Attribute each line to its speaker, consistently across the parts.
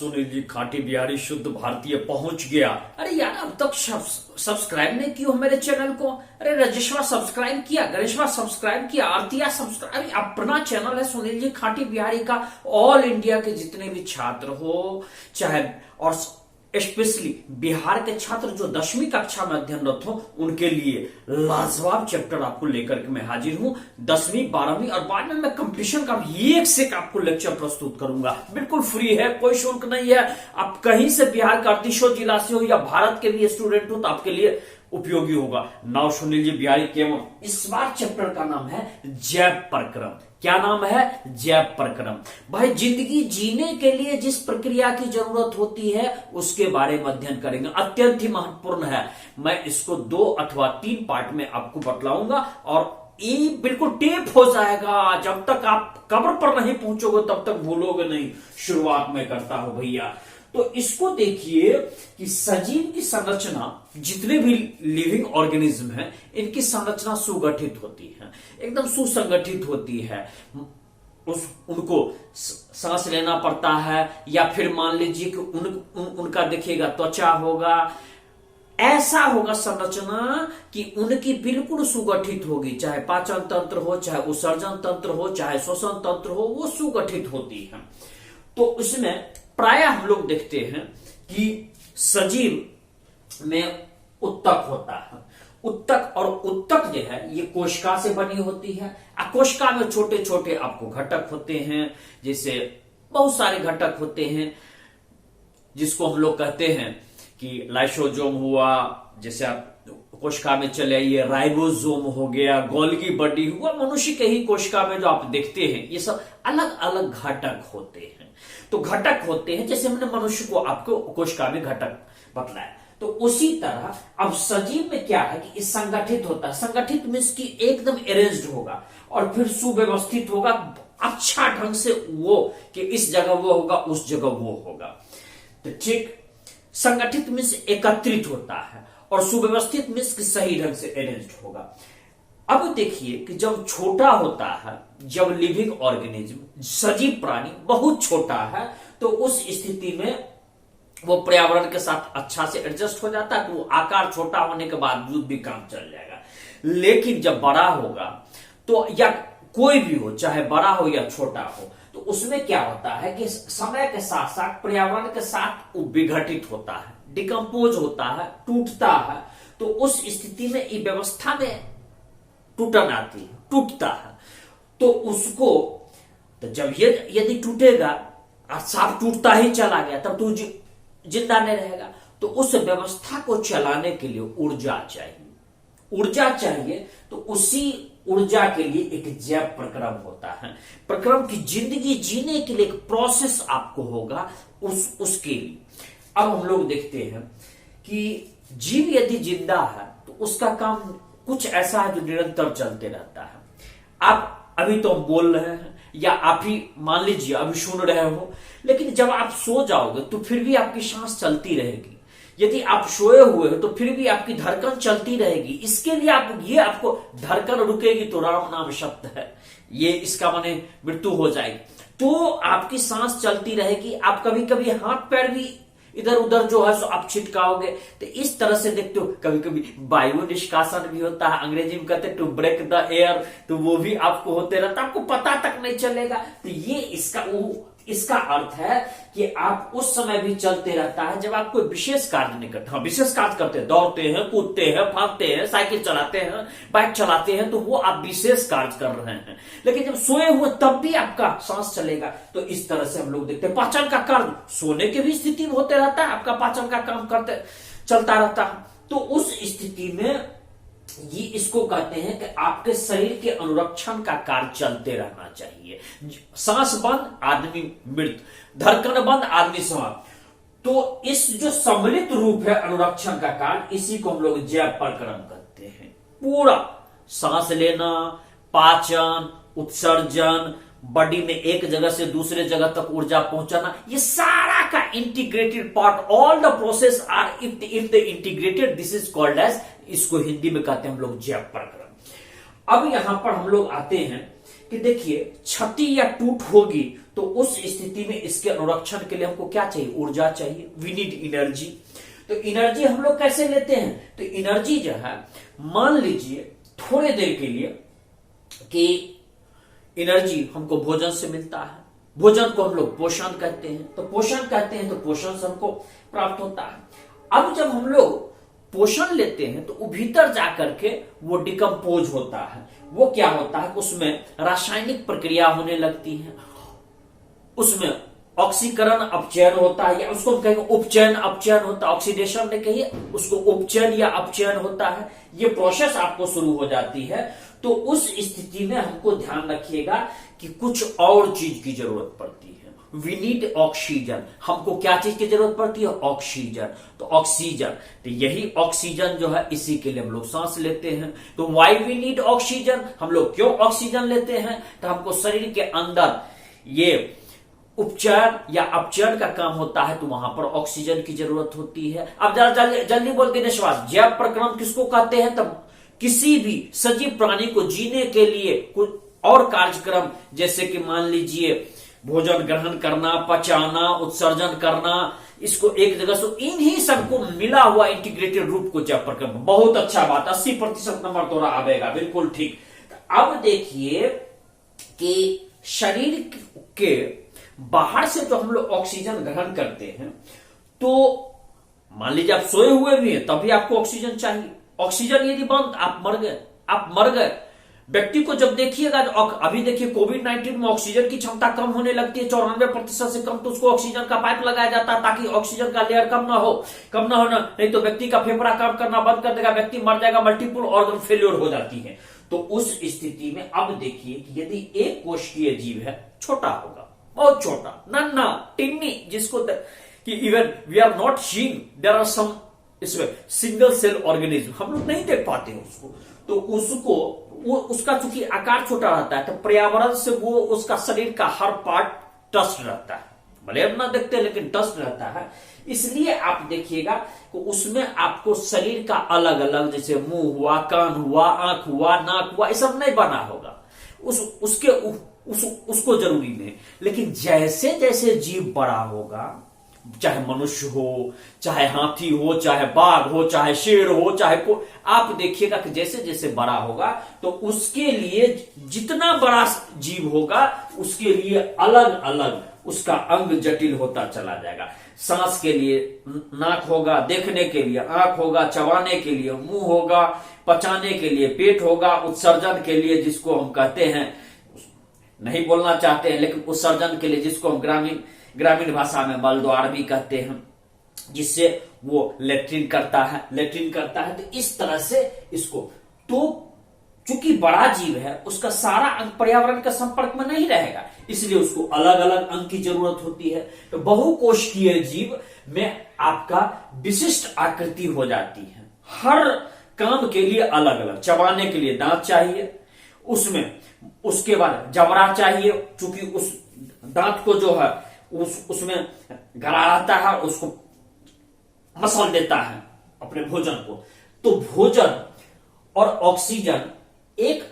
Speaker 1: सुनील जी खाटी बिहारी शुद्ध भारतीय पहुंच गया। अरे यार अब तक सब्सक्राइब नहीं किया मेरे चैनल को। अरे रजेशवा सब्सक्राइब किया, गणेशवा सब्सक्राइब किया, आरतिया सब्सक्राइब। अपना चैनल है सुनील जी खाटी बिहारी का। ऑल इंडिया के जितने भी छात्र हो, चाहे और स्पेशली बिहार के छात्र जो 10वीं कक्षा में अध्ययनरत हो, उनके लिए लाजवाब चैप्टर आपको लेकर के मैं हाजिर हूं। 10वीं 12वीं और बाद में मैं कंपटीशन का एक से एक आपको लेक्चर प्रस्तुत करूंगा। बिल्कुल फ्री है, कोई शुल्क नहीं है। आप कहीं से बिहार का 38 जिला से हो या भारत के भी स्टूडेंट हो तो आपके लिए उपयोगी होगा। नाउ सुनील जी बिहारी केवल इस बार चैप्टर का नाम है जैव प्रक्रम। क्या नाम है? जैव प्रक्रम। भाई जिंदगी जीने के लिए जिस प्रक्रिया की जरूरत होती है उसके बारे में अध्ययन करेंगे। अत्यंत ही महत्वपूर्ण है। मैं इसको 2 अथवा 3 पार्ट में आपको बतलाऊंगा और ये बिल्कुल टेप हो जाएगा। जब तक आप कब्र पर नहीं पहुंचोगे तब तक भूलोगे नहीं। शुरुआत में करता हूं भैया। तो इसको देखिए कि सजीव की संरचना, जितने भी लिविंग ऑर्गेनिज्म हैं, इनकी संरचना सुगठित होती है, एकदम सुसंगठित होती है। उनको सांस लेना पड़ता है, या फिर मान लीजिए कि उनका देखिएगा त्वचा होगा, ऐसा होगा संरचना कि उनकी बिल्कुल सुगठित होगी। चाहे पाचन तंत्र हो, चाहे उत्सर्जन तंत्र हो, चाहे श्वसन तंत्र हो, वो सुगठित होती है। तो उसमें प्रायः हम लोग देखते हैं कि सजीव में उत्तक होता है। उत्तक और उत्तक जो है ये कोशिका से बनी होती है। कोशिका में छोटे छोटे आपको घटक होते हैं, जैसे बहुत सारे घटक होते हैं जिसको हम लोग कहते हैं कि लाइसोजोम हुआ, जैसे आप कोशिका में चले आइए, राइबोसोम हो गया, गोल्गी बॉडी हुआ। मनुष्य के ही कोशिका में जो आप देखते हैं ये सब अलग अलग घटक होते हैं। तो घटक होते हैं, जैसे हमने मनुष्य को आपको कोशिका में घटक बतलाया, तो उसी तरह अब सजीव में क्या है कि इस संगठित होता है। संगठित मीन्स की एकदम अरेंज्ड होगा और फिर सुव्यवस्थित होगा, अच्छा ढंग से वो कि इस जगह वो होगा, उस जगह वो होगा। तो ठीक, संगठित मीन्स एकत्रित होता है और सुव्यवस्थित मीन्स की सही ढंग से अरेंज्ड होगा। अब देखिए कि जब छोटा होता है, जब लिविंग ऑर्गेनिज्म सजीव प्राणी बहुत छोटा है, तो उस स्थिति में वो पर्यावरण के साथ अच्छा से एडजस्ट हो जाता है, तो वो आकार छोटा होने के बावजूद भी काम चल जाएगा। लेकिन जब बड़ा होगा तो, या कोई भी हो, चाहे बड़ा हो या छोटा हो, तो उसमें क्या होता है कि समय के साथ साथ पर्यावरण के साथ वो विघटित होता है, डिकम्पोज होता है, टूटता है। तो उस स्थिति में ये व्यवस्था में टूटन आती है, टूटता है। तो उसको, तो जब ये यदि टूटेगा, साफ टूटता ही चला गया, तब तो जिंदा नहीं रहेगा। तो उस व्यवस्था को चलाने के लिए ऊर्जा चाहिए। ऊर्जा चाहिए तो उसी ऊर्जा के लिए एक जैव प्रक्रम होता है। प्रक्रम की जिंदगी जीने के लिए एक प्रोसेस आपको होगा उसके लिए। अब हम लोग देखते हैं कि जीव यदि जिंदा है तो उसका काम कुछ ऐसा है जो निरंतर चलते रहता है। आप अभी तो बोल रहे हैं, या आप ही मान लीजिए अभी सुन रहे हो, लेकिन जब आप सो जाओगे तो फिर भी आपकी सांस चलती रहेगी। यदि आप सोए हुए हो तो फिर भी आपकी धड़कन चलती रहेगी। इसके लिए आपको धड़कन रुकेगी तो राम नाम शब्द है, ये इसका माने मृत्यु हो जाएगी। तो आपकी सांस चलती रहेगी। आप कभी कभी हाथ पैर भी इधर उधर जो है सो आप छिटकाओगे। तो इस तरह से देखते हो, कभी कभी वायु निष्कासन भी होता है, अंग्रेजी में कहते हैं टू ब्रेक द एयर, तो वो भी आपको होते रहता, आपको पता तक नहीं चलेगा। तो ये इसका अर्थ है कि आप उस समय भी चलते रहता है जब आप कोई विशेष कार्य नहीं करते। हाँ, विशेष कार्य करते हैं, दौड़ते हैं, कूदते हैं, भागते हैं, साइकिल चलाते हैं, बाइक चलाते हैं, तो वो आप विशेष कार्य कर रहे हैं। लेकिन जब सोए हुए तब भी आपका सांस चलेगा। तो इस तरह से हम लोग देखते हैं पाचन का कार्य सोने की भी स्थिति में होते रहता है, आपका पाचन का काम करते चलता रहता है। तो उस स्थिति में ये इसको कहते हैं कि आपके शरीर के अनुरक्षण का कार्य चलते रहना चाहिए। सांस बंद आदमी मृत, धड़कन बंद आदमी समाप्त। तो इस जो सम्मिलित रूप है अनुरक्षण का कार्य, इसी को हम लोग जैव प्रक्रम कहते हैं। पूरा सांस लेना, पाचन, उत्सर्जन, बॉडी में एक जगह से दूसरे जगह तक ऊर्जा पहुंचाना, ये सारा का integrated part, all the process are if the integrated, this is called as, इसको हिंदी में कहते हैं हम लोग जैव प्रक्रम। अब यहां पर हम लोग आते हैं कि देखिए क्षति या टूट होगी तो उस स्थिति में इसके अनुरक्षण के लिए हमको क्या चाहिए? ऊर्जा चाहिए। We need energy. तो एनर्जी हम लोग कैसे लेते हैं? तो एनर्जी जो है, मान लीजिए थोड़े देर के लिए कि एनर्जी हमको भोजन से मिलता है, भोजन को हम लोग पोषण कहते हैं, तो पोषण कहते हैं तो पोषण से हमको प्राप्त होता है। अब जब हम लोग पोषण लेते हैं तो वो भीतर जाकर के वो डिकम्पोज होता है। वो क्या होता है? उसमें रासायनिक प्रक्रिया होने लगती है, उसमें ऑक्सीकरण अपचयन होता है, या उसको हम कहेंगे उपचयन अपचयन होता है। ऑक्सीडेशन नहीं कहिए, उसको उपचयन या अपचयन होता है। ये प्रोसेस आपको शुरू हो जाती है। तो उस स्थिति में हमको ध्यान रखिएगा कि कुछ और चीज की जरूरत पड़ती है। We need oxygen. हमको क्या चीज की जरूरत पड़ती है? ऑक्सीजन। तो ऑक्सीजन, तो यही ऑक्सीजन जो है, इसी के लिए हम लोग सांस लेते हैं। तो वाई वी नीड ऑक्सीजन? हम लोग क्यों ऑक्सीजन लेते हैं? तो हमको शरीर के अंदर ये उपचयन या अपचयन का काम होता है, तो वहां पर ऑक्सीजन की जरूरत होती है। अब जरा जल्दी बोलते निश्वास। जैव प्रक्रम किसको कहते हैं? तब किसी भी सजीव प्राणी को जीने के लिए कुछ और कार्यक्रम, जैसे कि मान लीजिए भोजन ग्रहण करना, पचाना, उत्सर्जन करना, इसको एक जगह से, इन्हीं सबको मिला हुआ इंटीग्रेटेड रूप को जैव प्रक्रम। बहुत अच्छा बात, 80% नंबर तोड़ा आवेगा, बिल्कुल ठीक। अब देखिए कि शरीर के बाहर से जो हम लोग ऑक्सीजन ग्रहण करते हैं, तो मान लीजिए आप सोए हुए भी हैं, तभी आपको ऑक्सीजन चाहिए। ऑक्सीजन यदि बंद, आप मर गए, आप मर गए। व्यक्ति को जब देखिएगा, अभी देखिए कोविड-19 में ऑक्सीजन की क्षमता कम होने लगती है, 94% से कम, तो उसको ऑक्सीजन का पाइप लगाया जाता है ताकि ऑक्सीजन का लेयर कम ना हो नहीं तो व्यक्ति का फेफड़ा काम करना बंद कर देगा, व्यक्ति मर जाएगा, मल्टीपल ऑर्गन फेल्योर हो जाती है। तो उस स्थिति में अब देखिए कि यदि एक कोशिकीय जीव है, छोटा होगा, बहुत छोटा, नन्हा टिन्नी, जिसको कि even we are not seeing, there are some इसमें सिंगल सेल ऑर्गेनिज्म, हम लोग नहीं देख पाते हैं उसको। तो उसको उसका चूंकि आकार छोटा रहता है, तो पर्यावरण से वो उसका शरीर का हर पार्ट टच रहता है, भले हम ना देखते हैं लेकिन टच रहता है। इसलिए आप देखिएगा कि उसमें आपको शरीर का अलग अलग, जैसे मुंह हुआ, कान हुआ, आंख हुआ, नाक हुआ, ये सब नहीं बना होगा, उसको जरूरी नहीं। लेकिन जैसे जैसे जीव बड़ा होगा, चाहे मनुष्य हो, चाहे हाथी हो, चाहे बाघ हो, चाहे शेर हो, चाहे आप देखिएगा कि जैसे जैसे बड़ा होगा, तो उसके लिए जितना बड़ा जीव होगा, उसके लिए अलग अलग उसका अंग जटिल होता चला जाएगा। सांस के लिए नाक होगा, देखने के लिए आंख होगा, चबाने के लिए मुंह होगा, पचाने के लिए पेट होगा, उत्सर्जन के लिए जिसको हम कहते हैं, नहीं बोलना चाहते हैं लेकिन उत्सर्जन के लिए जिसको हम ग्रामीण भाषा में मलद्वार भी कहते हैं, जिससे वो लेट्रिन करता है। तो इस तरह से इसको, तो चूंकि बड़ा जीव है, उसका सारा अंग पर्यावरण के संपर्क में नहीं रहेगा, इसलिए उसको अलग अलग अंग की जरूरत होती है। तो बहुकोशिकीय जीव में आपका विशिष्ट आकृति हो जाती है, हर काम के लिए अलग अलग। चबाने के लिए दांत चाहिए, उसमें उसके बाद जबड़ा चाहिए, चूंकि उस दांत को जो है उसमें गला रहता है, उसको मसल देता है अपने भोजन को। तो भोजन और ऑक्सीजन एक,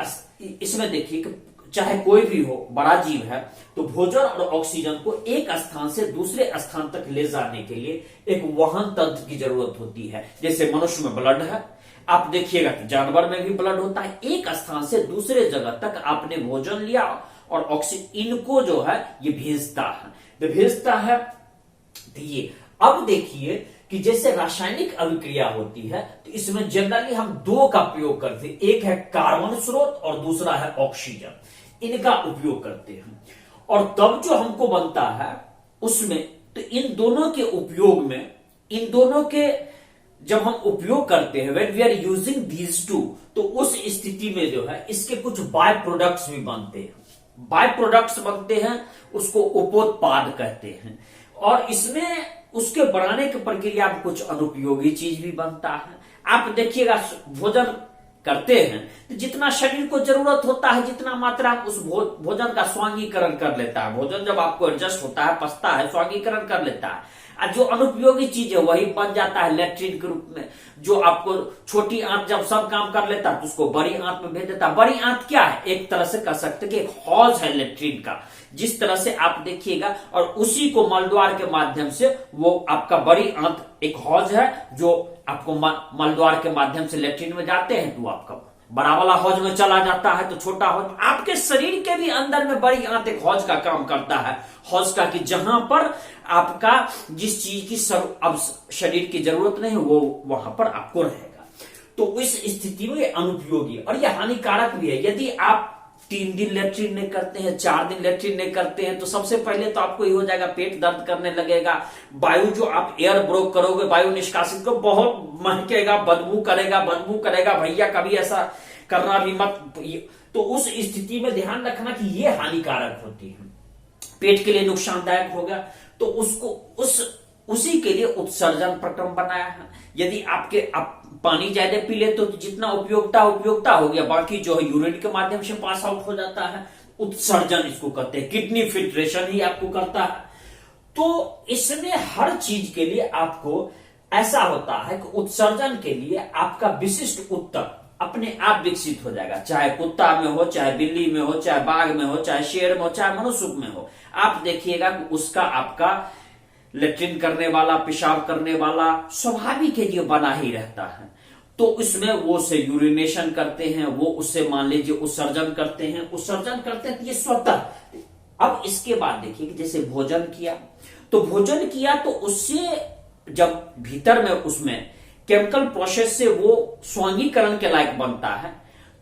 Speaker 1: इसमें देखिए कि चाहे कोई भी हो, बड़ा जीव है, तो भोजन और ऑक्सीजन को एक स्थान से दूसरे स्थान तक ले जाने के लिए एक वहन तंत्र की जरूरत होती है। जैसे मनुष्य में ब्लड है, आप देखिएगा कि जानवर में भी ब्लड होता है। एक स्थान से दूसरे जगह तक आपने भोजन लिया और ऑक्सीजन, इनको जो है ये भेजता है। तो ये अब देखिए कि जैसे रासायनिक अभिक्रिया होती है, तो इसमें जनरली हम दो का प्रयोग करते हैं, एक है कार्बन स्रोत और दूसरा है ऑक्सीजन। इनका उपयोग करते हैं और तब जो हमको बनता है उसमें, तो इन दोनों के उपयोग में, इन दोनों के जब हम उपयोग करते हैं, when we are using these two, तो उस स्थिति में जो है इसके कुछ बाय प्रोडक्ट्स भी बनते हैं। बाय प्रोडक्ट्स बनते हैं, उसको उपोत्पाद कहते हैं। और इसमें उसके बनाने की प्रक्रिया में कुछ अनुपयोगी चीज भी बनता है। आप देखिएगा भोजन करते हैं तो जितना शरीर को जरूरत होता है, जितना मात्रा उस भोजन का स्वांगीकरण कर लेता है। भोजन जब आपको एडजस्ट होता है, पचता है, स्वांगीकरण कर लेता है। और जो अनुपयोगी चीज है वही बन जाता है लेट्रिन के रूप में। जो आपको छोटी आंत जब सब काम कर लेता है तो उसको बड़ी आंत में भेज देता है। बड़ी आंत क्या है? एक तरह से कह सकते कि एक हौज है लेट्रिन का, जिस तरह से आप देखिएगा, और उसी को मलद्वार के माध्यम से वो आपका बड़ी आंत एक हौज है जो आपको मलद्वार के माध्यम से लेट्रिन में जाते हैं, तो आपका बड़ा वाला हौज में चला जाता है, तो छोटा हौज आपके शरीर के भी अंदर में बड़ी आंत एक हौज का काम करता है, हौज का, कि जहां पर आपका जिस चीज की अब शरीर की जरूरत नहीं वो वहां पर आपको रहेगा। तो इस स्थिति में अनुपयोगी और यह हानिकारक भी है। यदि आप 3 दिन लेट्रिन नहीं करते हैं, 4 दिन लेट्रिन नहीं करते हैं, तो सबसे पहले तो आपको ये हो जाएगा, पेट दर्द करने लगेगा, वायु जो आप एयर ब्रोक करोगे, वायु निष्कासित को बहुत महकेगा, बदबू करेगा, भैया कभी ऐसा करना भी मत। तो उस स्थिति में ध्यान रखना कि ये हानिकारक होती है, पेट के लिए नुकसानदायक होगा, तो उसको उसी के लिए उत्सर्जन प्रक्रम बनाया है। यदि आप पानी ज्यादा पी ले तो जितना उपयोगिता हो गया, बाकी जो है यूरिन के माध्यम से पास आउट हो जाता है, उत्सर्जन इसको कहते हैं, किडनी फिल्ट्रेशन ही आपको करता है। तो इसमें हर चीज के लिए आपको ऐसा होता है कि उत्सर्जन के लिए आपका विशिष्ट उत्तर अपने आप विकसित हो जाएगा, चाहे कुत्ता में हो, चाहे बिल्ली में हो, चाहे बाघ में हो, चाहे शेर में हो, चाहे मनुष्य में हो। आप देखिएगा कि उसका आपका लेट्रिन करने वाला, पेशाब करने वाला स्वाभाविक है, जो बना ही रहता है। तो इसमें वो उसे यूरिनेशन करते हैं, वो उससे मान लीजिए उत्सर्जन करते हैं तो ये स्वतः। अब इसके बाद देखिए कि जैसे भोजन किया तो उससे जब भीतर में उसमें केमिकल प्रोसेस से वो स्वांगीकरण के लायक बनता है,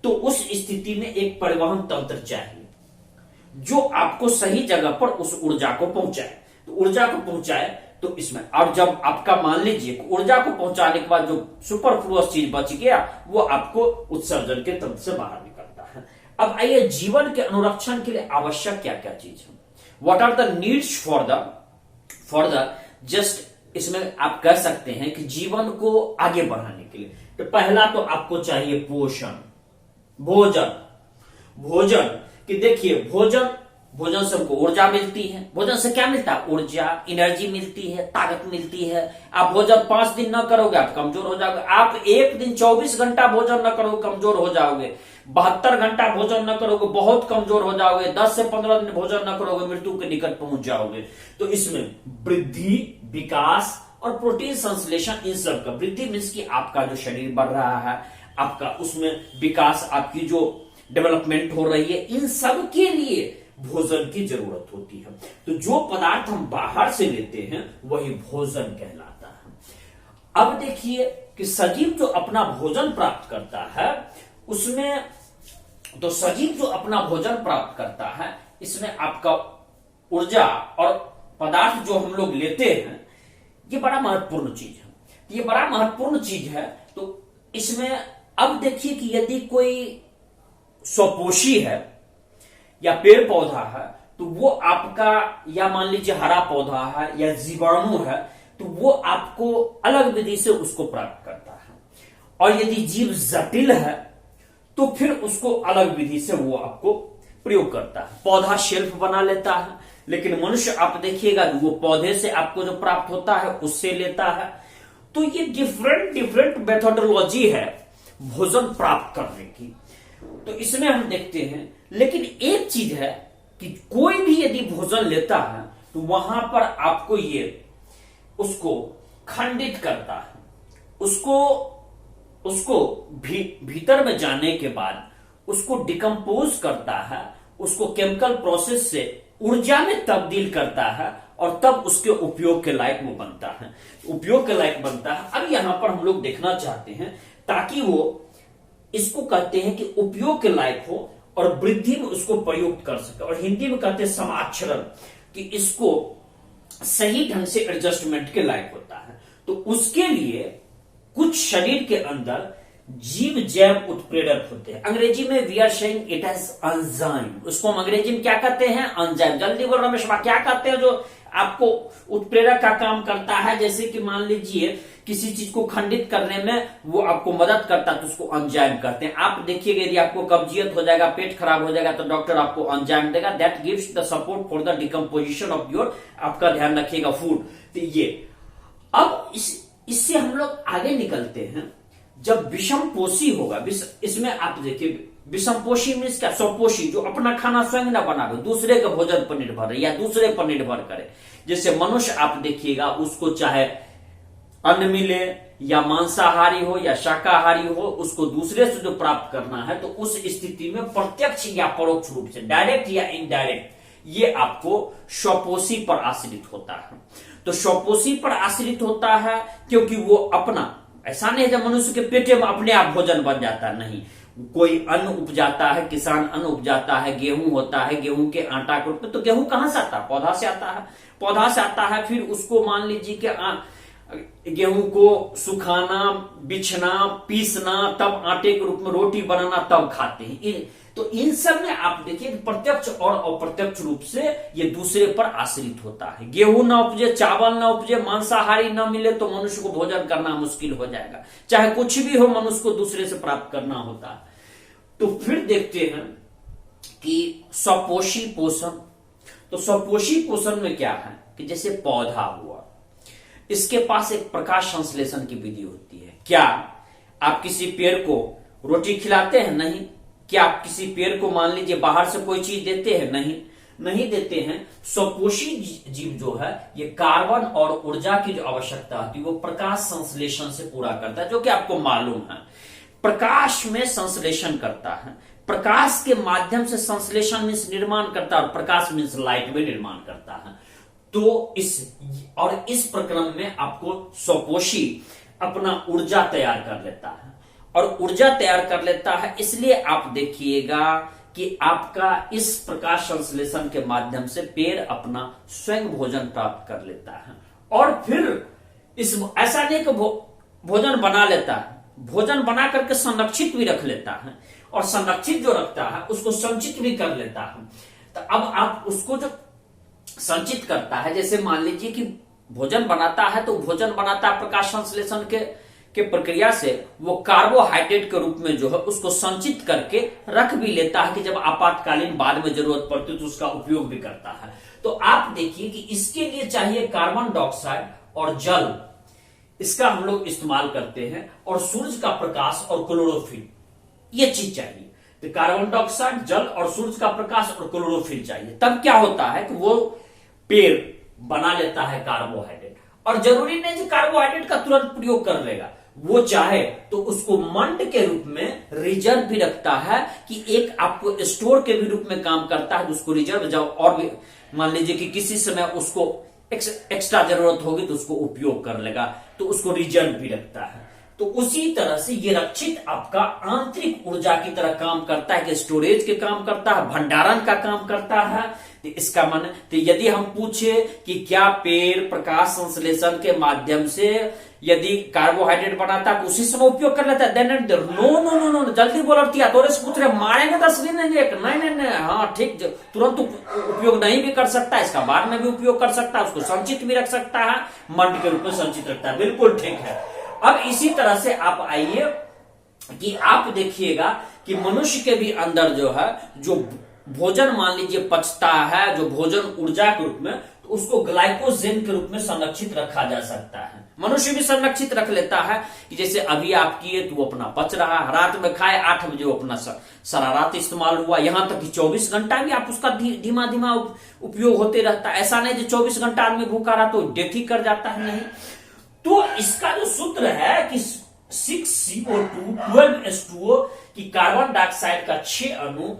Speaker 1: तो उस स्थिति में एक परिवहन तंत्र चाहिए जो आपको सही जगह पर उस ऊर्जा को पहुंचाए। तो ऊर्जा को पहुंचाए तो इसमें, और जब आपका मान लीजिए ऊर्जा को पहुंचाने के बाद जो सुपरफ्लुअस चीज बच गया वो आपको उत्सर्जन के तंत्र से बाहर निकलता है। अब आइए, जीवन के अनुरक्षण के लिए आवश्यक क्या क्या चीज है, what are the needs for the just, इसमें आप कह सकते हैं कि जीवन को आगे बढ़ाने के लिए। तो पहला तो आपको चाहिए पोषण, भोजन कि देखिए भोजन से हमको ऊर्जा मिलती है। भोजन से क्या मिलता है? ऊर्जा, एनर्जी मिलती है, ताकत मिलती है। आप भोजन 5 दिन न करोगे आप कमजोर हो जाओगे। आप एक दिन 24 घंटा भोजन न करोगे कमजोर हो जाओगे। 72 घंटा भोजन न करोगे बहुत कमजोर हो जाओगे। 10 से 15 दिन भोजन न करोगे मृत्यु के निकट पहुंच जाओगे। तो इसमें वृद्धि, विकास और प्रोटीन संश्लेषण, इन सब का वृद्धि मीन्स की आपका जो शरीर बढ़ रहा है, आपका उसमें विकास, आपकी जो डेवलपमेंट हो रही है, इन सब के लिए भोजन की जरूरत होती है। तो जो पदार्थ हम बाहर से लेते हैं वही भोजन कहलाता है। अब देखिए कि सजीव जो अपना भोजन प्राप्त करता है उसमें, तो सजीव जो अपना भोजन प्राप्त करता है इसमें आपका ऊर्जा और पदार्थ जो हम लोग लेते हैं ये बड़ा महत्वपूर्ण चीज है। तो इसमें अब देखिए कि यदि कोई स्वपोषी है या पेड़ पौधा है तो वो आपका, या मान लीजिए हरा पौधा है या जीवाणु है, तो वो आपको अलग विधि से उसको प्राप्त करता है। और यदि जीव जटिल है तो फिर उसको अलग विधि से वो आपको प्रयोग करता है। पौधा शेल्फ बना लेता है, लेकिन मनुष्य आप देखिएगा वो पौधे से आपको जो प्राप्त होता है उससे लेता है। तो ये डिफरेंट मेथोडोलॉजी है भोजन प्राप्त करने की। तो इसमें हम देखते हैं, लेकिन एक चीज है कि कोई भी यदि भोजन लेता है तो वहां पर आपको ये उसको खंडित करता है, उसको भीतर में जाने के बाद उसको डिकम्पोज करता है, उसको केमिकल प्रोसेस से ऊर्जा में तब्दील करता है और तब उसके उपयोग के लायक वो बनता है। अब यहां पर हम लोग देखना चाहते हैं ताकि वो इसको कहते हैं कि उपयोग के लायक हो और वृद्धि में उसको प्रयुक्त कर सके, और हिंदी में कहते हैं समाक्षरण, कि इसको सही ढंग से एडजस्टमेंट के लायक होता है। तो उसके लिए कुछ शरीर के अंदर जीव जैव उत्प्रेरक होते हैं। अंग्रेजी में we are saying it as enzyme. उसको हम अंग्रेजी में क्या कहते हैं? एंजाइम। जल्दी बोल रमेश, क्या कहते हैं जो आपको उत्प्रेरक का काम करता है? जैसे कि मान लीजिए किसी चीज को खंडित करने में वो आपको मदद करता है तो उसको एंजाइम कहते हैं। आप देखिएगा यदि आपको कब्जियत हो जाएगा, पेट खराब हो जाएगा, तो डॉक्टर आपको एंजाइम देगा, that gives the support for the decomposition of your, आपका ध्यान रखिएगा, फूड। तो ये अब इससे हम लोग आगे निकलते हैं। जब विषम पोषी होगा, इसमें आप देखिए विषमपोषी मीन्स क्या? स्वपोषी, जो अपना खाना स्वयं ना बनावे, दूसरे के भोजन पर निर्भर है या दूसरे पर निर्भर करे। जैसे मनुष्य आप देखिएगा, उसको चाहे अन्न मिले या मांसाहारी हो या शाकाहारी हो, उसको दूसरे से जो प्राप्त करना है, तो उस स्थिति में प्रत्यक्ष या परोक्ष रूप से, डायरेक्ट या इनडायरेक्ट, ये आपको स्वपोषी पर आश्रित होता है। तो स्वपोषी पर आश्रित होता है क्योंकि वो अपना, ऐसा नहीं है जब मनुष्य के पेटे में अपने आप भोजन बन जाता, नहीं, कोई अन्न उपजाता है, किसान अन्न उपजाता है, गेहूं होता है, गेहूं के आटा के रूप में, तो गेहूं कहां से आता है? पौधा से आता है, पौधा से आता है। फिर उसको मान लीजिए कि गेहूं को सुखाना, बिछना, पीसना, तब आटे के रूप में रोटी बनाना, तब खाते हैं। तो इन सब में आप देखिए प्रत्यक्ष और अप्रत्यक्ष रूप से ये दूसरे पर आश्रित होता है। गेहूं ना उपजे, चावल ना उपजे, मांसाहारी ना मिले तो मनुष्य को भोजन करना मुश्किल हो जाएगा। चाहे कुछ भी हो, मनुष्य को दूसरे से प्राप्त करना होता है। तो फिर देखते हैं कि स्वपोषी पोषण। तो स्वपोषी पोषण में क्या है कि जैसे पौधा हुआ, इसके पास एक प्रकाश संश्लेषण की विधि होती है। क्या आप किसी पेड़ को रोटी खिलाते हैं? नहीं। क्या आप किसी पेड़ को मान लीजिए बाहर से कोई चीज देते हैं? नहीं देते हैं। स्वपोषी जीव जो है, ये कार्बन और ऊर्जा की जो आवश्यकता होती है वो प्रकाश संश्लेषण से पूरा करता है, जो कि आपको मालूम है। प्रकाश में संश्लेषण करता है, प्रकाश के माध्यम से संश्लेषण मीन्स निर्माण करता है, और प्रकाश मीन्स लाइट में निर्माण करता है। तो इस प्रक्रम में आपको स्वपोषी अपना ऊर्जा तैयार कर लेता है, और ऊर्जा तैयार कर लेता है। इसलिए आप देखिएगा कि आपका इस प्रकाश संश्लेषण के माध्यम से पेड़ अपना स्वयं भोजन प्राप्त कर लेता है। और फिर ऐसा नहीं कि भोजन बना लेता है, भोजन बना करके संरक्षित भी रख लेता है, और संरक्षित जो रखता है उसको संचित भी कर लेता है। तो अब आप उसको जो संचित करता है, जैसे मान लीजिए कि भोजन बनाता है, तो भोजन बनाता है प्रकाश संश्लेषण के प्रक्रिया से, वो कार्बोहाइड्रेट के रूप में जो है उसको संचित करके रख भी लेता है कि जब आपातकालीन बाद में जरूरत पड़ती तो उसका उपयोग भी करता है। तो आप देखिए कि इसके लिए चाहिए कार्बन डाइऑक्साइड और जल, इसका हम लोग इस्तेमाल करते हैं, और सूरज का प्रकाश और क्लोरोफिल, ये चीज चाहिए। तो कार्बन डाइऑक्साइड, जल और सूरज का प्रकाश और क्लोरोफिल चाहिए। तब क्या होता है कि वो पेड़ बना लेता है कार्बोहाइड्रेट। और जरूरी नहीं कि कार्बोहाइड्रेट का तुरंत प्रयोग कर लेगा, वो चाहे तो उसको मंड के रूप में रिजर्व भी रखता है, कि एक आपको स्टोर के भी रूप में काम करता है, उसको रिजर्व जाओ, और भी मान लीजिए कि किसी समय उसको एक्स्ट्रा जरूरत होगी तो उसको उपयोग कर लेगा, तो उसको रिजर्व भी रखता है। तो उसी तरह से ये रक्षित आपका आंतरिक ऊर्जा की तरह काम करता है, कि स्टोरेज के काम करता है, भंडारण का काम करता है। तो इसका मन, तो यदि हम पूछे कि क्या पेड़ प्रकाश संश्लेषण के माध्यम से यदि कार्बोहाइड्रेट बनाता है तो उसी समय उपयोग कर लेता है? Then no no no no, जल्दी बोलतिया, तोरे से पूछ रहे, मारेंगे 10 दिन नहीं, हाँ ठीक, तुरंत उपयोग नहीं भी कर सकता, इसका बाद में भी उपयोग कर सकता है, उसको संचित भी रख सकता है, मंड के रूप में संचित रखता है। बिल्कुल ठीक है। अब इसी तरह से आप आइए कि आप देखिएगा कि मनुष्य के भी अंदर जो है, जो भोजन मान लीजिए पचता है, जो भोजन ऊर्जा के रूप में, तो उसको ग्लाइकोजेन के रूप में संरक्षित रखा जा सकता है। मनुष्य भी संरक्षित रख लेता है, कि जैसे अभी आप किए तो वो अपना पच रहा है, रात में खाए 8 बजे वो अपना सारा रात इस्तेमाल हुआ, यहां तक कि 24 घंटा भी आप उसका धीमा धीमा उपयोग होते रहता है। ऐसा नहीं जो 24 घंटा आदमी भूखा रहा तो डेथ ही कर जाता है, नहीं। तो इसका जो सूत्र है कि 6CO2 12H2O, की कार्बन डाइऑक्साइड का 6 अणु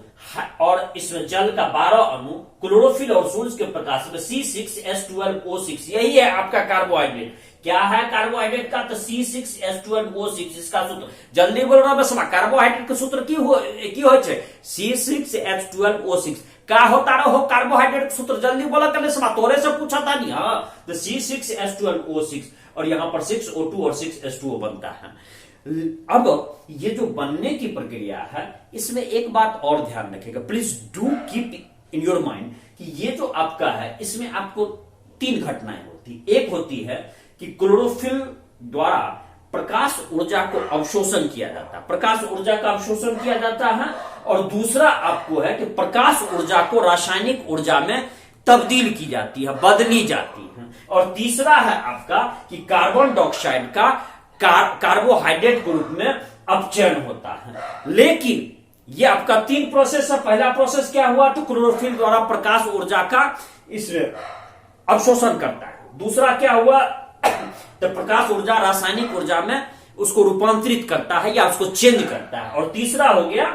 Speaker 1: और इसमें जल का 12 अणु, क्लोरोफिल और सूरज के प्रकाश में C6H12O6, यही है आपका कार्बोहाइड्रेट। क्या है कार्बोहाइड्रेट का? तो C6H12O6, इसका सूत्र जल्दी बोल रहा बस, कार्बोहाइड्रेट का सूत्र की हो C6H12O6 का होता रहो कार्बोहाइड्रेट सूत्र, जल्दी बोला कर ले, तोरे से पूछा था नहीं। हाँ, तो C6H12O6, और यहां पर 6O2 और 6H2O बनता है। अब ये जो बनने की प्रक्रिया है, इसमें एक बात और ध्यान रखिएगा, please do keep in your mind, कि ये जो आपका है, इसमें आपको 3 घटनाएं होती। एक होती है कि क्लोरोफिल द्वारा प्रकाश ऊर्जा को अवशोषण किया जाता है, प्रकाश ऊर्जा का अवशोषण किया जाता है, और दूसरा आपको है कि प्रकाश ऊर्जा को रासायनिक ऊर्जा में तब्दील की जाती है, बदली जाती है, और तीसरा है आपका कि कार्बन डाइऑक्साइड का कार्बोहाइड्रेट के रूप में अपचयन होता है। लेकिन ये आपका 3 प्रोसेस है। पहला प्रोसेस क्या हुआ, तो क्लोरोफिल द्वारा प्रकाश ऊर्जा का इस अवशोषण करता है। दूसरा क्या हुआ, तो प्रकाश ऊर्जा रासायनिक ऊर्जा में उसको रूपांतरित करता है या उसको चेंज करता है। और तीसरा हो गया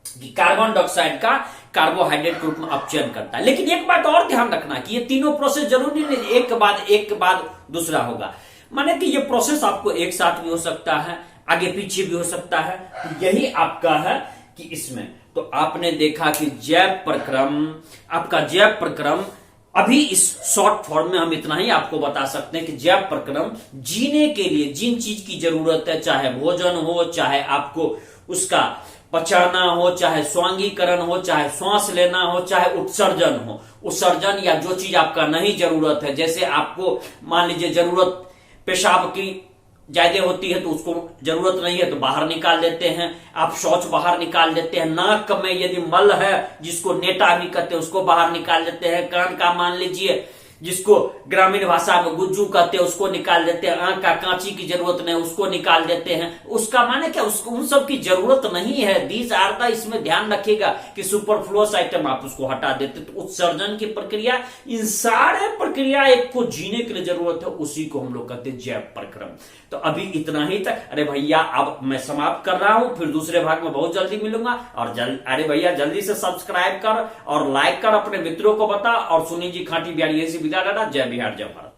Speaker 1: कि कार्बन डाइऑक्साइड का कार्बोहाइड्रेट के रूप में अपचयन करता है। लेकिन एक बात और ध्यान रखना कि ये तीनों प्रोसेस जरूरी नहीं एक के बाद दूसरा होगा, माने कि ये प्रोसेस आपको एक साथ भी हो सकता है, आगे पीछे भी हो सकता है। तो यही आपका है कि इसमें तो आपने देखा कि आपका जैव प्रक्रम, अभी इस शॉर्ट फॉर्म में हम इतना ही आपको बता सकते हैं कि जैव प्रक्रम जीने के लिए जिन चीज की जरूरत है, चाहे भोजन हो, चाहे आपको उसका पचाना हो, चाहे स्वांगीकरण हो, चाहे श्वास लेना हो, चाहे उत्सर्जन या जो चीज आपका नहीं जरूरत है, जैसे आपको मान लीजिए जरूरत पेशाब की ज्यादा होती है तो उसको जरूरत नहीं है तो बाहर निकाल देते हैं, आप शौच बाहर निकाल देते हैं, नाक में यदि मल है जिसको नेटा भी कहते हैं उसको बाहर निकाल देते हैं, कान का मान लीजिए जिसको ग्रामीण भाषा में गुज्जू कहते हैं उसको निकाल देते हैं, आंख का कांची की जरूरत नहीं उसको निकाल देते हैं। उसका माने क्या, उसको उन सब की जरूरत नहीं है। दीज आर द, इसमें ध्यान रखिएगा कि सुपरफ्लुअस आइटम आप उसको हटा देते। तो उत्सर्जन की प्रक्रिया, इन सारे प्रक्रिया एक को जीने के लिए जरूरत है, उसी को हम लोग कहते हैं जैव प्रक्रम। तो अभी इतना ही तक। अरे भैया अब मैं समाप्त कर रहा हूं, फिर दूसरे भाग में बहुत जल्दी मिलूंगा। और अरे भैया जल्दी से सब्सक्राइब कर और लाइक कर, अपने मित्रों को बता। और सुनी जी खाटी बिहारी ऐसी विदा, जय बिहार जय भारत।